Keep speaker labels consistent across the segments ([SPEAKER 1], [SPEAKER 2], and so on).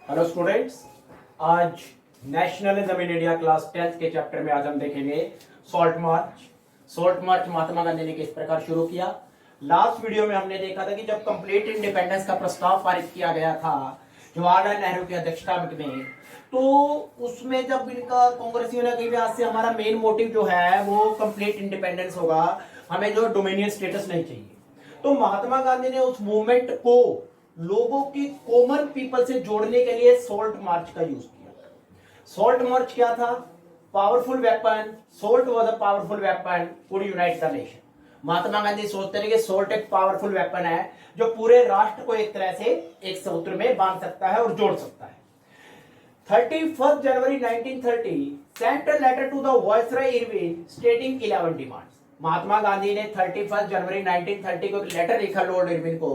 [SPEAKER 1] Hello students, आज nationalism in India class 10th के chapter में आज हम देखेंगे सॉल्ट मार्च। सॉल्ट मार्च महात्मा गांधी ने किस प्रकार शुरू किया। लास्ट वीडियो में हमने देखा था कि जब कंप्लीट इंडिपेंडेंस का प्रस्ताव पारित किया गया था जवाहरलाल नेहरू की अध्यक्षता में, तो उसमें जब इनका कांग्रेसियों ने कही आज से हमारा मेन मोटिव जो है वो कंप्लीट इंडिपेंडेंस होगा, हमें जो डोमिनियन स्टेटस नहीं चाहिए, तो महात्मा गांधी ने उस मूवमेंट को लोगों की कॉमन पीपल से जोड़ने के लिए सॉल्ट मार्च का यूज किया। सॉल्ट मार्च क्या था? Powerful weapon. Salt was a powerful weapon could unite the nation. Mahatma Gandhi सोचते थे कि सॉल्ट एक पावरफुल वेपन है जो पूरे राष्ट्र को एक तरह से एक सूत्र में बांध सकता है और जोड़ सकता है। 31 जनवरी 1930 sent a letter to the Viceroy Irwin stating 11 demands। महात्मा गांधी ने 31 जनवरी 1930 को एक लेटर लिखा लॉर्ड इरविन को।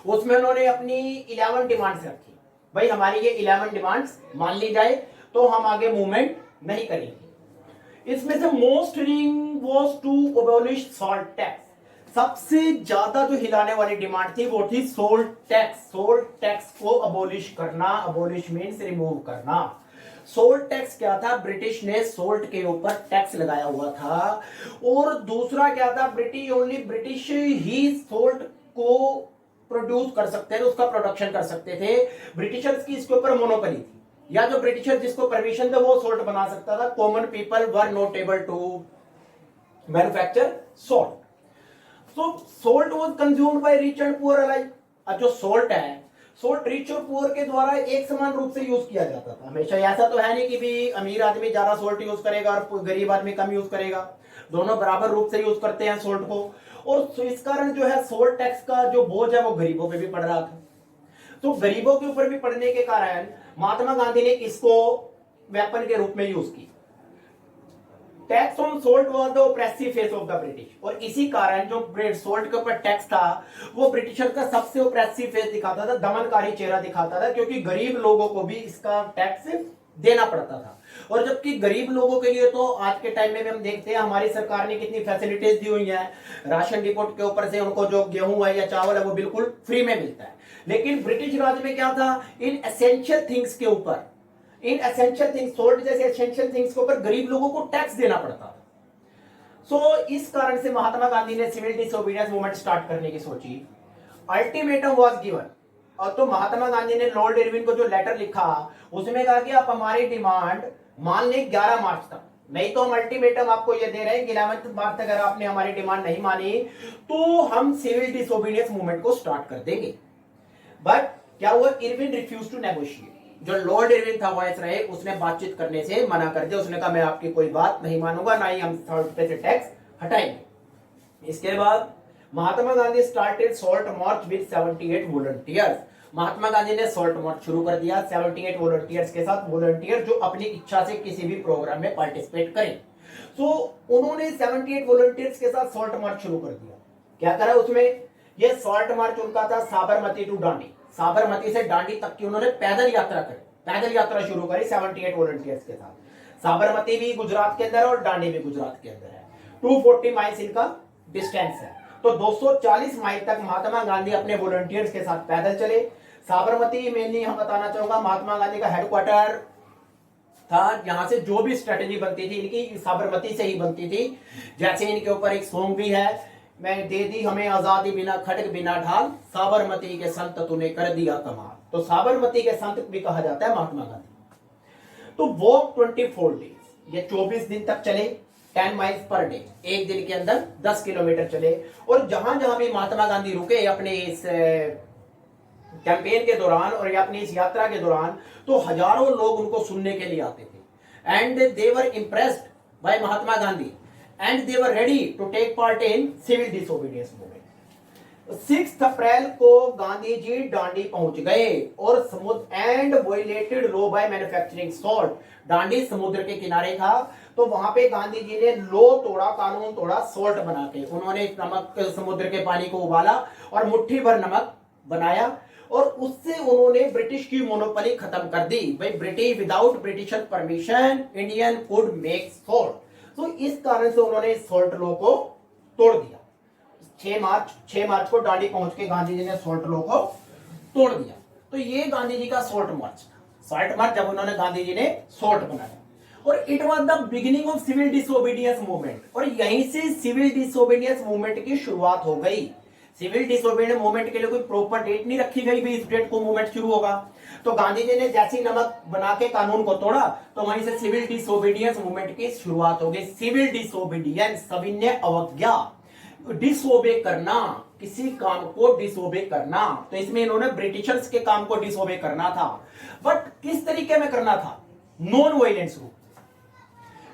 [SPEAKER 1] उसमें उन्होंने अपनी 11 डिमांड्स रखी। भाई हमारी ये 11 डिमांड्स मान ली जाए तो हम आगे मूवमेंट नहीं करेंगे। इसमें से most ring was to abolish salt tax. सबसे ज्यादा जो हिलाने वाली डिमांड थी वो थी सोल्ट टैक्स। सोल्ट टैक्स को अबॉलिश करना। अबॉलिश मीन्स रिमूव करना। सोल्ट टैक्स क्या था? ब्रिटिश ने सोल्ट के ऊपर टैक्स लगाया हुआ था। और दूसरा क्या था? ब्रिटिश ही सोल्ट को प्रोड्यूस कर सकते थे, उसका प्रोडक्शन कर सकते थे। ब्रिटिशर्स की इसके ऊपर मोनोपोली थी, या जो ब्रिटिशर जिसको परमिशन थे वो सोल्ट बना सकता था। Common people were not able to manufacture salt. So salt was consumed by rich and poor alike. अब जो सोल्ट है, सोल्ट रिच और पुअर के द्वारा एक समान रूप से यूज किया जाता था। हमेशा ऐसा तो है नहीं कि भी अमीर आदमी ज्यादा सोल्ट यूज करेगा और गरीब आदमी कम यूज करेगा। दोनों बराबर रूप से यूज करते हैं सोल्ट को। और इस कारण जो है सोल्ट टैक्स का जो बोझ है वो गरीबों पे भी पड़ रहा था। तो गरीबों के ऊपर भी पड़ने के कारण महात्मा गांधी ने इसको वेपन के रूप में यूज किया। Tax on salt was the oppressive face of the British. और इसी कारण जो सोल्ट के ऊपर टैक्स था वो ब्रिटिशर का सबसे ऑप्रेसिव फेस दिखाता था, दमनकारी चेहरा दिखाता था, क्योंकि गरीब लोगों को भी इसका टैक्स देना पड़ता था। और जबकि गरीब लोगों के लिए तो आज के टाइम में भी हम देखते हैं हमारी सरकार ने कितनी फैसिलिटीज दी हुई है। राशन डिपोट के ऊपर से उनको जो गेहूं है या चावल है वो बिल्कुल फ्री में मिलता है। लेकिन ब्रिटिश राज में क्या था? इन एसेंशियल थिंग्स के ऊपर, इन एसेंशियल थिंग्स, सोल्ट जैसे एसेंशियल थिंग्स के ऊपर गरीब लोगों को टैक्स देना पड़ता था। सो इस कारण से महात्मा गांधी ने सिविल डिसोबीडियंस मूवमेंट स्टार्ट करने की सोची। Ultimatum was given. और तो महात्मा गांधी ने लॉर्ड इरविन को जो लेटर लिखा उसमें कहा कि आप हमारी डिमांड मान लें 11 मार्च तक, नहीं तो हम अल्टीमेटम आपको ये दे रहे हैं कि 11 मार्च तक अगर आपने हमारी डिमांड नहीं मानी तो हम सिविल डिसोबीडियंस मूवमेंट को स्टार्ट कर देंगे। बट क्या हुआ? Irwin refuse to negotiate. जो लॉर्ड इरविन था वायसराय, उसने बातचीत करने से मना कर दिया। उसने कहा मैं आपकी कोई बात नहीं मानूंगा, ना ही हम सॉल्ट पे से टैक्स हटाएंगे। इसके बाद Mahatma Gandhi started salt march with 78 volunteers. Mahatma Gandhi ने सॉल्ट मार्च शुरू कर दिया 78 वॉलंटियर्स के साथ। वॉलंटियर जो अपनी इच्छा से किसी भी प्रोग्राम में पार्टिसिपेट करें। सो उन्होंने 78 वॉलंटियर्स के साथ सॉल्ट मार्च शुरू कर दिया। क्या करा उसमें? यह सॉल्ट मार्च उनका था साबरमती टू दांडी। साबरमती से दांडी तक की उन्होंने पैदल यात्रा करी। पैदल यात्रा शुरू करी 78 वॉलंटियर्स के साथ। साबरमती भी गुजरात के अंदर है और दांडी भी गुजरात के अंदर है। 240 माइल्स इनका डिस्टेंस है। तो 240 माइल तक महात्मा गांधी अपने वॉलंटियर्स के साथ पैदल चले। साबरमती में नहीं हम बताना चाहूंगा, महात्मा गांधी का हेडक्वार्टर था। यहां से जो भी स्ट्रेटेजी बनती थी इनकी साबरमती से ही बनती थी। जैसे इनके ऊपर एक सॉन्ग भी है, मैं दे दी हमें आजादी बिना खड़ग बिना ढाल, साबरमती के संत तूने कर दिया कमाल। तो साबरमती के संत भी कहा जाता है महात्मा गांधी। तो वॉक 24 डेज, ये 24 दिन तक चले। 10 माइल्स पर डे, एक दिन के अंदर 10 किलोमीटर चले। और जहां जहां भी महात्मा गांधी रुके अपने इस कैंपेन के दौरान और या अपनी इस यात्रा के दौरान, तो हजारों लोग उनको सुनने के लिए आते थे। And they were impressed by Mahatma Gandhi and they were ready to take part in civil disobedience movement। 6 अप्रैल को गांधी जी दांडी पहुंच गए और समुद्र and violated law by manufacturing salt. Dandi समुद्र के किनारे था, तो वहां पे गांधी जी ने लॉ तोड़ा, कानून तोड़ा सॉल्ट बना के। उन्होंने नमक, समुद्र के पानी को उबाला और मुट्ठी भर नमक बनाया और उससे उन्होंने ब्रिटिश की मोनोपोली खत्म कर दी। भाई British, without British permission Indian could make salt. तो इस कारण से उन्होंने सॉल्ट लॉ को तोड़ दिया। 6 मार्च को दांडी पहुंच के गांधी जी ने सॉल्ट लॉ को तोड़ दिया। तो ये गांधी जी का सॉल्ट मार्च था। सॉल्ट मार्च जब उन्होंने गांधी जी ने सॉल्ट बनाया, और it was the beginning of civil disobedience movement, और यहीं से सिविल डिसोबीडियंस मूवमेंट की शुरुआत हो गई। सिविल डिसोबीडियंस मूवमेंट के लिए कोई प्रॉपर डेट नहीं रखी गई भी इस डेट को मूवमेंट शुरू होगा। तो गांधी जी ने जैसे ही नमक बना के कानून को तोड़ा तो वहीं से सिविल डिसोबीडियंस मूवमेंट की शुरुआत हो गई। सिविल डिसोबीडियंस, सविनय अवज्ञा, डिसोबे करना, किसी काम को डिसोबे करना। तो इसमें इन्होंने ब्रिटिशर्स के काम को डिसोबे करना था, बट किस तरीके में करना था? नॉन वायलेंस रूप।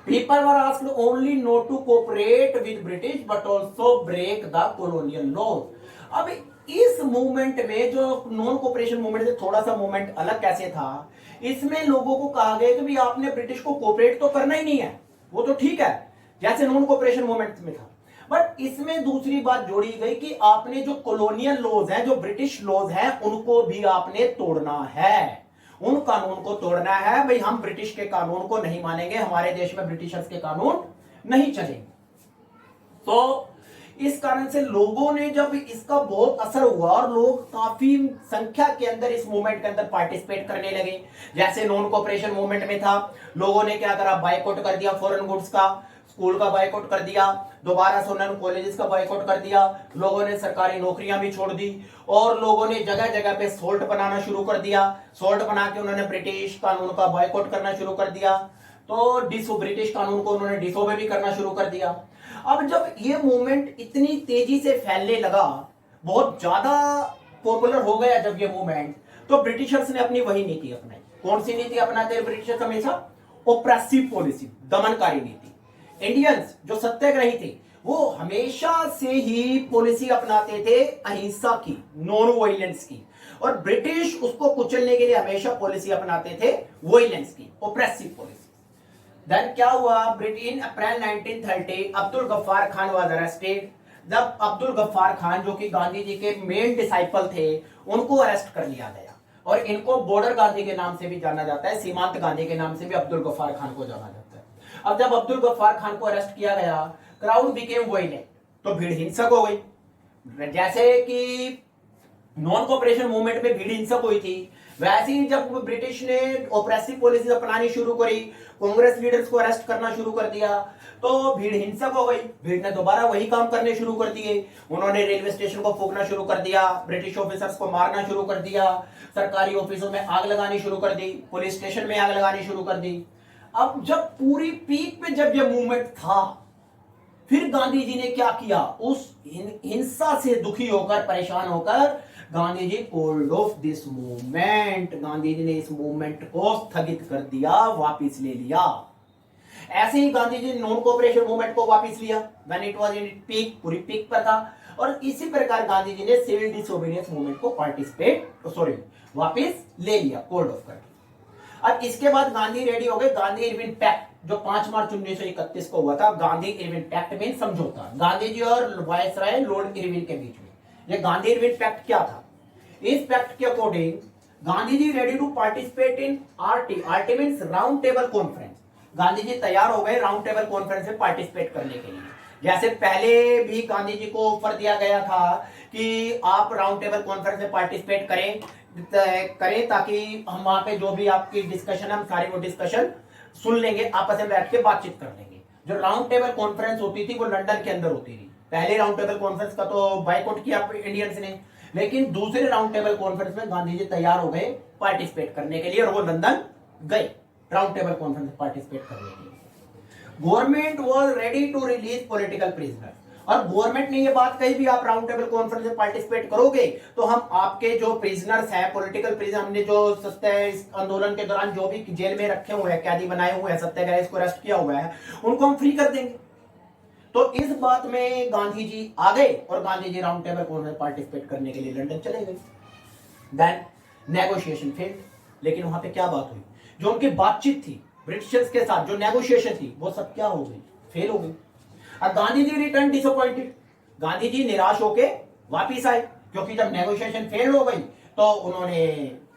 [SPEAKER 1] People were asked only not to cooperate with British but also break the colonial laws. अब इस मूवमेंट में जो नॉन कोऑपरेशन मूवमेंट से थोड़ा सा मूवमेंट अलग कैसे था, इसमें लोगों को कहा गया कि भाई आपने ब्रिटिश को कोऑपरेट तो करना ही नहीं है, वो तो ठीक है जैसे नॉन कोऑपरेशन मूवमेंट में था, बट इसमें दूसरी बात जोड़ी गई कि आपने जो कॉलोनियल लॉज हैं, जो ब्रिटिश लॉज हैं, उनको भी आपने तोड़ना है, उन कानून को तोड़ना है। भाई हम ब्रिटिश के कानून को नहीं मानेंगे, हमारे देश में ब्रिटिशर्स के कानून नहीं चलेंगे। तो इस कारण से लोगों ने जब इसका बहुत असर हुआ और लोग काफी संख्या के अंदर इस मूवमेंट के अंदर पार्टिसिपेट करने लगे। जैसे नॉन कोऑपरेशन मूवमेंट में था, लोगों ने क्या करा, बायकॉट कर दिया फॉरेन गुड्स का, स्कूल का बायकॉट कर दिया, दोबारा से उन्होंने कॉलेजेस का बायकॉट कर दिया, लोगों ने सरकारी नौकरियां भी छोड़ दी, और लोगों ने जगह जगह पे सॉल्ट बनाना शुरू कर दिया। सॉल्ट बना के उन्होंने ब्रिटिश कानून का बायकॉट करना शुरू कर दिया। तो ब्रिटिश कानून को उन्होंने डिसोबे भी करना शुरू कर दिया। अब जब ये मूवमेंट इतनी तेजी से फैलने लगा, बहुत ज्यादा पॉपुलर हो गया जब ये मूवमेंट, तो ब्रिटिशर्स ने अपनी वही नीति अपनाई। कौन सी नीति अपनाते हैं ब्रिटिशर्स हमेशा? ओप्रेसिव पॉलिसी, दमनकारी नीति। इंडियंस जो सत्याग्रही थे वो हमेशा से ही पॉलिसी अपनाते थे अहिंसा की, नॉन वायलेंस की, और ब्रिटिश उसको कुचलने के लिए हमेशा पॉलिसी अपनाते थे वायलेंस की, ओप्रेसिव पॉलिसी। देन क्या हुआ, इन अप्रैल 1930 अब्दुल गफ्फार खान वाज अरेस्टेड। जब अब्दुल गफ्फार खान जो कि गांधी जी के मेन डिसाइपल थे, उनको अरेस्ट कर लिया गया, और इनको बॉर्डर गांधी के नाम से भी जाना जाता है, सीमांत गांधी के नाम से भी अब्दुल गफ्फार खान को जाना जाता है। अब जब अब्दुल गफ्फार खान को अरेस्ट किया गया, क्राउड बिकेम वायलेंट, तो भीड़ हिंसक हो गई। जैसे कि नॉन कोऑपरेशन मूवमेंट में भीड़ हिंसक हुई थी, वैसे ही जब ब्रिटिश ने ओप्रेसिव पॉलिसी अपनानी शुरू करी, कांग्रेस लीडर्स को अरेस्ट करना शुरू कर दिया, तो भीड़ हिंसक हो गई। भीड़ ने दोबारा वही काम करने शुरू कर दिए। उन्होंने रेलवे स्टेशन को फूंकना शुरू कर दिया, ब्रिटिश ऑफिसर्स को मारना शुरू कर दिया, सरकारी ऑफिसों में आग लगानी शुरू कर दी, पुलिस स्टेशन में आग लगानी शुरू कर दी। अब जब पूरी पीक पे जब ये मूवमेंट था, फिर गांधी जी ने क्या किया, उस हिंसा से दुखी होकर, परेशान होकर Gandhi ji called off this movement, Gandhi ji ने इस मूवमेंट को स्थगित कर दिया, वापस ले लिया। ऐसे ही गांधी जी ने नॉन कोऑपरेशन मूवमेंट को वापस लिया when it was in peak, पूरी पीक पर था, और इसी प्रकार गांधी जी ने सिविल डिसोबीडियंस मूवमेंट को वापस ले लिया, कॉल्ड ऑफ कर। अब इसके बाद गांधी रेडी हो गए, गांधी इरविन पैक्ट जो 5 मार्च 1931 को हुआ था, गांधी इरविन पैक्ट में समझौता, गांधी जी और वायसराय लॉर्ड इरविन के बीच में। ये गांधी इरविन पैक्ट क्या था? इस पैक्ट के according Gandhi ji ready to participate in RT means round table conference. Gandhi ji तैयार हो गए राउंड टेबल कॉन्फ्रेंस में पार्टिसिपेट करने के लिए। जैसे पहले भी गांधी जी को ऑफर दिया गया था कि आप राउंड टेबल कॉन्फ्रेंस में पार्टिसिपेट करें ताकि हम वहां पे जो भी आपकी डिस्कशन, हम सारी वो डिस्कशन सुन लेंगे, आपस में बैठ के बातचीत कर लेंगे। जो राउंड टेबल कॉन्फ्रेंस होती थी वो लंदन के अंदर होती थी। पहले राउंड टेबल कॉन्फ्रेंस का तो बायकॉट किया इंडियंस ने, लेकिन दूसरे राउंड टेबल कॉन्फ्रेंस में गांधी जी तैयार हो गए पार्टिसिपेट करने के लिए, और वो लंदन गए राउंड टेबल कॉन्फ्रेंस में पार्टिसिपेट करने के लिए। Government was ready to release political prisoner, और गवर्नमेंट ने ये बात कही भी आप राउंड टेबल कॉन्फ्रेंस में पार्टिसिपेट करोगे तो हम आपके जो प्रिजनर्स हैं, पॉलिटिकल प्रिजनर, हमने जो सत्याग्रह आंदोलन के दौरान जो भी जेल में रखे हुए हैं, कैदी बनाए हुए हैं, सत्याग्रह इसको अरेस्ट किया हुआ है, उनको हम फ्री कर देंगे। तो इस बात में गांधी जी आ गए और Gandhi ji round table conference में पार्टिसिपेट करने के लिए लंदन चले गए। देन नेगोशिएशन फेल्ड, लेकिन वहां पे क्या बात हुई, जो उनकी बातचीत थी ब्रिटिशर्स के साथ, जो नेगोशिएशन थी, वो सब क्या हो गई, फेल हो गई। और गांधी जी रिटर्न डिसअपॉइंटेड, गांधी जी निराश होके वापिस आए, क्योंकि जब नेगोशिएशन फेल हो गई तो उन्होंने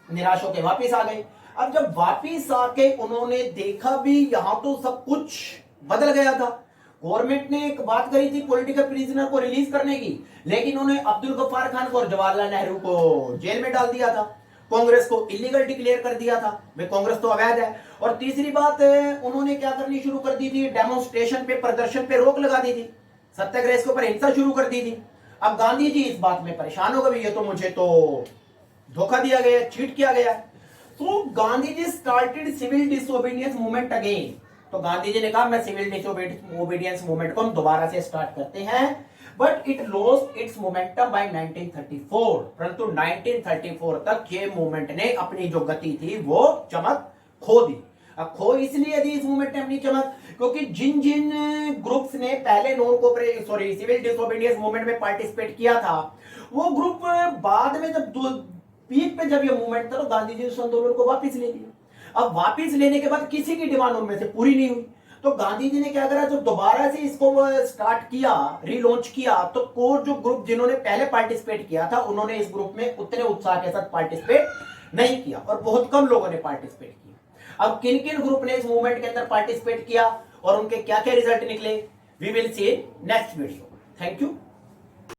[SPEAKER 1] निराश होके वापिस आ गए। अब जब वापिस आके उन्होंने देखा भी यहां तो सब कुछ बदल गया था। गवर्नमेंट ने एक बात करी थी पॉलिटिकल प्रिजनर को रिलीज करने की, लेकिन उन्होंने अब्दुल गफ्फार खान को और जवाहरलाल नेहरू को जेल में डाल दिया था। कांग्रेस को इलीगल डिक्लेयर कर दिया था, भाई कांग्रेस तो अवैध है। और तीसरी बात, उन्होंने क्या करनी शुरू कर दी थी, डेमोन्स्ट्रेशन पे, प्रदर्शन पे रोक लगा दी थी, सत्याग्रह के ऊपर हिंसा शुरू कर दी थी। अब गांधी जी इस बात में परेशान हो गए, ये तो मुझे तो धोखा दिया गया, चीट किया गया। तो Gandhi ji started civil disobedience movement again. तो गांधी जी ने कहा मैं सिविल डिसोबीडियंस मूवमेंट को हम दोबारा से स्टार्ट करते हैं, but it lost its momentum by 1934। परंतु 1934 तक ये मूवमेंट ने अपनी जो गति थी वो चमक खो दी। अब खो इसलिए दी इस मूवमेंट ने अपनी चमक, क्योंकि जिन जिन ग्रुप्स ने पहले non cooperative sorry civil disobedience movement में पार्टिसिपेट किया था, वो ग्रुप बाद में जब पीक पे जब ये मूवमेंट था तो गांधी जी उस आंदोलन को वापस ले लिया। अब वापस लेने के बाद किसी की डिमांड उनमें से पूरी नहीं हुई, तो गांधी जी ने क्या करा, जब दोबारा से इसको स्टार्ट किया, रीलॉन्च किया, तो कोर जो ग्रुप जिन्होंने पहले पार्टिसिपेट किया था उन्होंने इस ग्रुप में उतने उत्साह के साथ पार्टिसिपेट नहीं किया और बहुत कम लोगों ने पार्टिसिपेट किया। अब किन किन ग्रुप ने इस मूवमेंट के अंदर पार्टिसिपेट किया और उनके क्या क्या रिजल्ट निकले, we will see next video. Thank you.